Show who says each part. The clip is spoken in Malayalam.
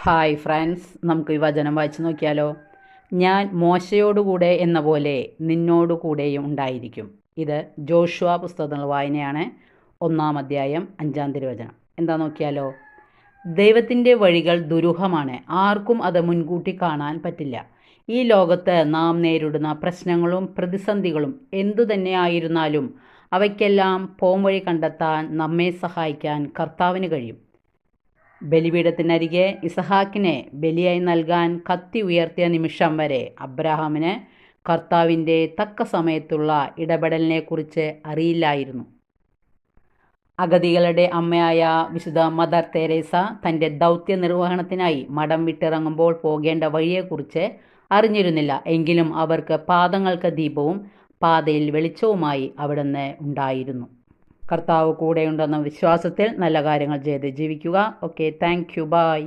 Speaker 1: ഹായ് ഫ്രണ്ട്സ്, നമുക്ക് ഈ വചനം വായിച്ച് നോക്കിയാലോ. ഞാൻ മോശയോടുകൂടെ എന്ന പോലെ നിന്നോടുകൂടെയും ഉണ്ടായിരിക്കും. ഇത് ജോഷുവ പുസ്തകത്തിലുള്ള വായനയാണ്. 1-ാം അധ്യായം 5-ാം തിരുവചനം. എന്താ നോക്കിയാലോ. ദൈവത്തിൻ്റെ വഴികൾ ദുരൂഹമാണ്. ആർക്കും അത് മുൻകൂട്ടി കാണാൻ പറ്റില്ല. ഈ ലോകത്ത് നാം നേരിടുന്ന പ്രശ്നങ്ങളും പ്രതിസന്ധികളും എന്തു തന്നെയായിരുന്നാലും അവയ്ക്കെല്ലാം പോംവഴി കണ്ടെത്താൻ നമ്മെ സഹായിക്കാൻ കർത്താവിന് കഴിയും. ബലിപീഠത്തിനരികെ ഇസഹാക്കിനെ ബലിയായി നൽകാൻ കത്തി ഉയർത്തിയ നിമിഷം വരെ അബ്രാഹാമിന് കർത്താവിൻ്റെ തക്ക സമയത്തുള്ള ഇടപെടലിനെക്കുറിച്ച് അറിയില്ലായിരുന്നു. അഗതികളുടെ അമ്മയായ വിശുദ്ധ മദർ തെരേസ തൻ്റെ ദൗത്യ നിർവഹണത്തിനായി മഠം വിട്ടിറങ്ങുമ്പോൾ പോകേണ്ട വഴിയെക്കുറിച്ച് അറിഞ്ഞിരുന്നില്ല. എങ്കിലും അവർക്ക് പാദങ്ങൾക്ക് ദീപവും പാതയിൽ വെളിച്ചവുമായി അവിടുന്ന് ഉണ്ടായിരുന്നു. കർത്താവ് കൂടെയുണ്ടെന്ന വിശ്വാസത്തിൽ നല്ല കാര്യങ്ങൾ ചെയ്ത് ജീവിക്കുക. Okay, thank you, by.